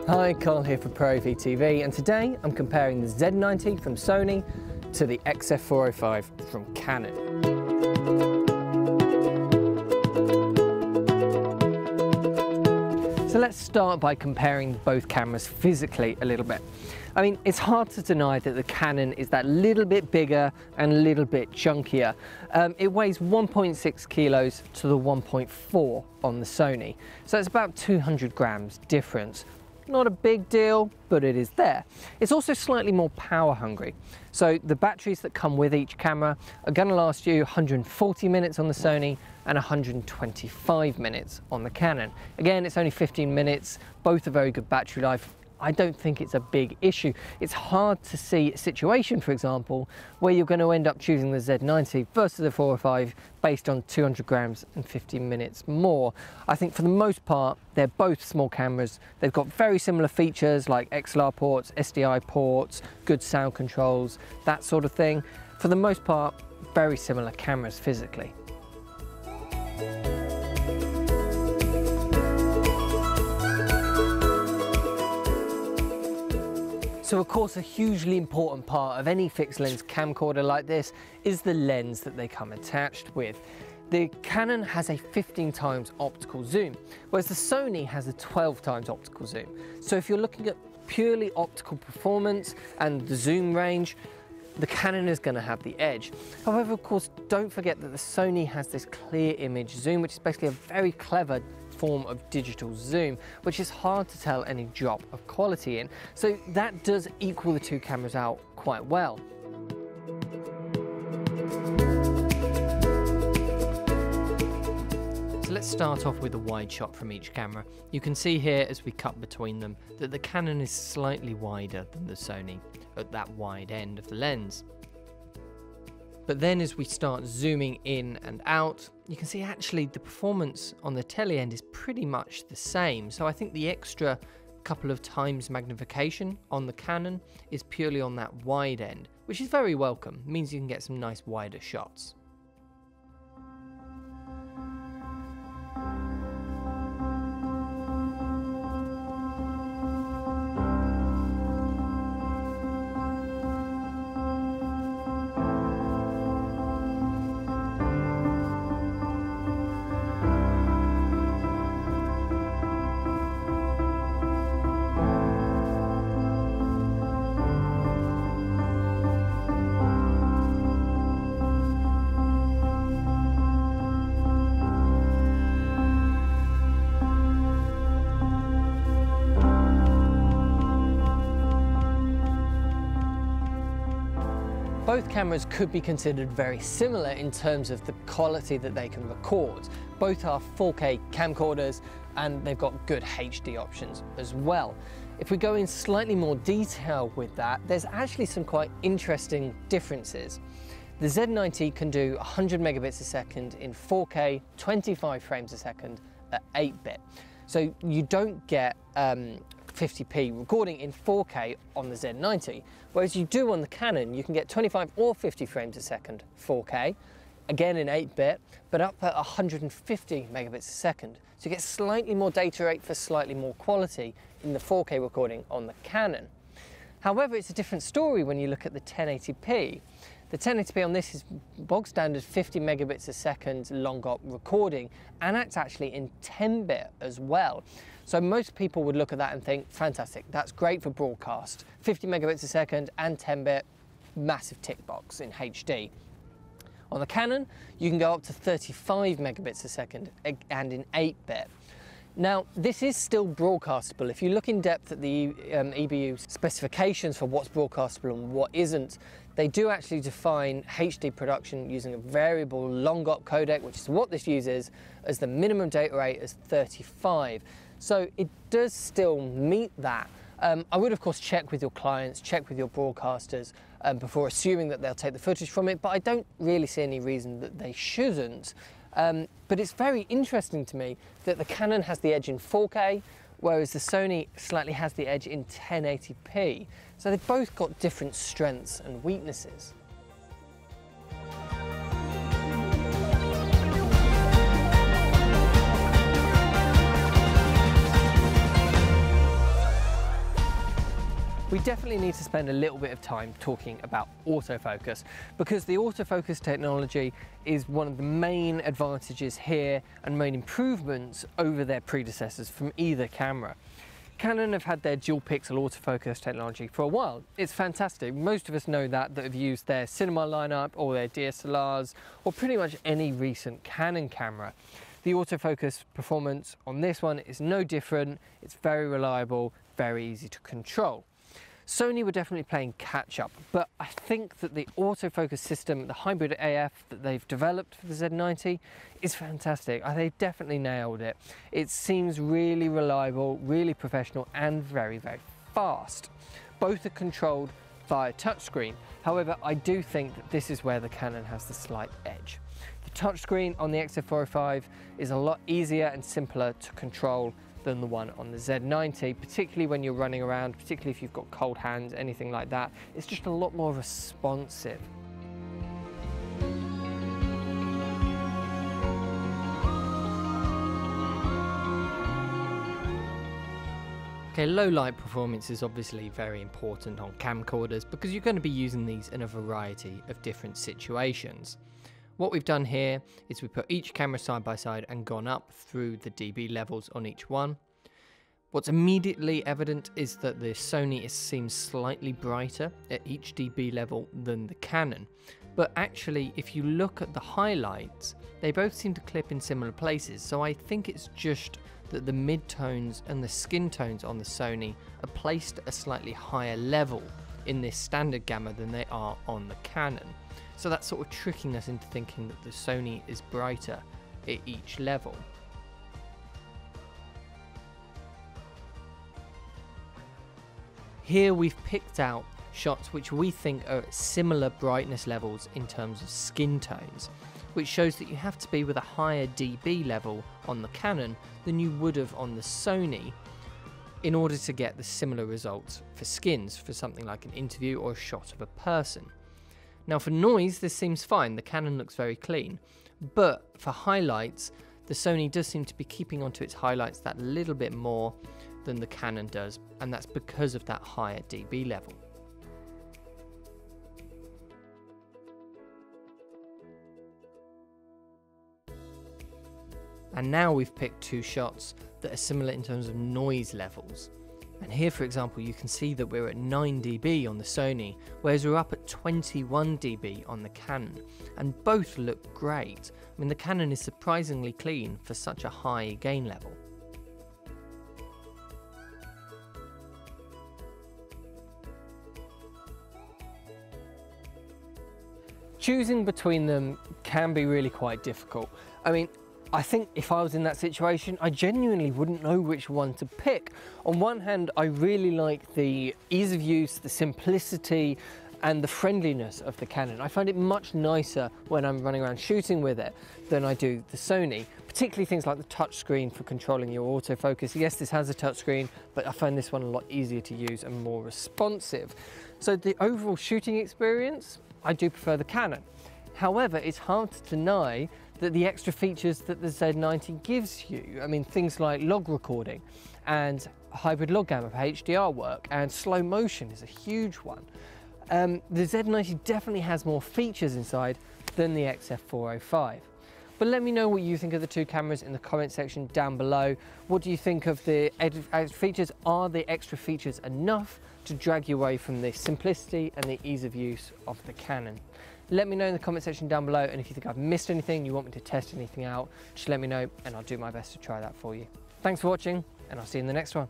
Hi, Carl here for ProAV TV, and today I'm comparing the Z90 from Sony to the XF405 from Canon. So let's start by comparing both cameras physically a little bit. I mean, it's hard to deny that the Canon is that little bit bigger and a little bit chunkier. It weighs 1.6 kilos to the 1.4 on the Sony. So it's about 200 grams difference. Not a big deal, but it is there. It's also slightly more power hungry. So the batteries that come with each camera are going to last you 140 minutes on the Sony and 125 minutes on the Canon. Again, it's only 15 minutes, both a very good battery life. I don't think it's a big issue. It's hard to see a situation, for example, where you're going to end up choosing the Z90 versus the 405 based on 200 grams and 50 minutes more. I think for the most part, they're both small cameras. They've got very similar features like XLR ports, SDI ports, good sound controls, that sort of thing. For the most part, very similar cameras physically. So of course, a hugely important part of any fixed lens camcorder like this is the lens that they come attached with. The Canon has a 15 times optical zoom, whereas the Sony has a 12 times optical zoom. So if you're looking at purely optical performance and the zoom range, the Canon is going to have the edge. However, of course, don't forget that the Sony has this clear image zoom, which is basically a very clever form of digital zoom, which is hard to tell any drop of quality in. So that does equal the two cameras out quite well. So let's start off with a wide shot from each camera. You can see here as we cut between them that the Canon is slightly wider than the Sony at that wide end of the lens. But then as we start zooming in and out, you can see actually the performance on the tele end is pretty much the same. So I think the extra couple of times magnification on the Canon is purely on that wide end, which is very welcome. It means you can get some nice wider shots. Both cameras could be considered very similar in terms of the quality that they can record. Both are 4K camcorders and they've got good HD options as well. If we go in slightly more detail with that, there's actually some quite interesting differences. The Z90 can do 100 megabits a second in 4K, 25 frames a second at 8-bit. So you don't get 50p recording in 4K on the Z90, whereas you do on the Canon. You can get 25 or 50 frames a second 4K, again in 8-bit, but up at 150 megabits a second. So you get slightly more data rate for slightly more quality in the 4K recording on the Canon. However, it's a different story when you look at the 1080p. The 1080p on this is bog standard 50 megabits a second long op recording, and that's actually in 10-bit as well. So most people would look at that and think, fantastic, that's great for broadcast. 50 megabits a second and 10-bit, massive tick box in HD. On the Canon, you can go up to 35 megabits a second and in 8-bit. Now, this is still broadcastable. If you look in depth at the EBU specifications for what's broadcastable and what isn't, they do actually define HD production using a variable long op codec, which is what this uses, as the minimum data rate as 35. So it does still meet that. I would of course check with your clients, check with your broadcasters before assuming that they'll take the footage from it, but I don't really see any reason that they shouldn't. But it's very interesting to me that the Canon has the edge in 4K, whereas the Sony slightly has the edge in 1080p. So they've both got different strengths and weaknesses. definitely need to spend a little bit of time talking about autofocus, because the autofocus technology is one of the main advantages here and main improvements over their predecessors from either camera. Canon have had their dual pixel autofocus technology for a while. It's fantastic. Most of us know that have used their cinema lineup or their DSLRs or pretty much any recent Canon camera. The autofocus performance on this one is no different. It's very reliable, very easy to control. Sony were definitely playing catch up, but I think that the autofocus system, the hybrid AF that they've developed for the Z90 is fantastic. They've definitely nailed it. It seems really reliable, really professional, and very, very fast. Both are controlled via touchscreen. However, I do think that this is where the Canon has the slight edge. The touchscreen on the XF405 is a lot easier and simpler to control than the one on the Z90, particularly when you're running around, particularly if you've got cold hands, anything like that. It's just a lot more responsive. Okay, low light performance is obviously very important on camcorders because you're going to be using these in a variety of different situations. What we've done here is we put each camera side by side and gone up through the dB levels on each one. What's immediately evident is that the Sony seems slightly brighter at each dB level than the Canon. But actually, if you look at the highlights, they both seem to clip in similar places. So I think it's just that the mid-tones and the skin tones on the Sony are placed at a slightly higher level in this standard gamma than they are on the Canon. So that's sort of tricking us into thinking that the Sony is brighter at each level. Here we've picked out shots which we think are at similar brightness levels in terms of skin tones, which shows that you have to be with a higher dB level on the Canon than you would have on the Sony in order to get the similar results for skins for something like an interview or a shot of a person. Now for noise, this seems fine. The Canon looks very clean, but for highlights, the Sony does seem to be keeping onto its highlights that little bit more than the Canon does, and that's because of that higher dB level. And now we've picked two shots that are similar in terms of noise levels. And here, for example, you can see that we're at 9 dB on the Sony, whereas we're up at 21 dB on the Canon, and both look great. I mean, the Canon is surprisingly clean for such a high gain level. Choosing between them can be really quite difficult. I mean, I think if I was in that situation, I genuinely wouldn't know which one to pick. On one hand, I really like the ease of use, the simplicity, and the friendliness of the Canon. I find it much nicer when I'm running around shooting with it than I do the Sony, particularly things like the touchscreen for controlling your autofocus. Yes, this has a touchscreen, but I find this one a lot easier to use and more responsive. So the overall shooting experience, I do prefer the Canon. However, it's hard to deny that the extra features that the Z90 gives you, I mean things like log recording and hybrid log gamma for HDR work, and slow motion is a huge one. The Z90 definitely has more features inside than the XF405. But let me know what you think of the two cameras in the comment section down below. What do you think of the features? Are the extra features enough to drag you away from the simplicity and the ease of use of the Canon? Let me know in the comment section down below, and if you think I've missed anything, you want me to test anything out, just let me know and I'll do my best to try that for you. Thanks for watching, and I'll see you in the next one.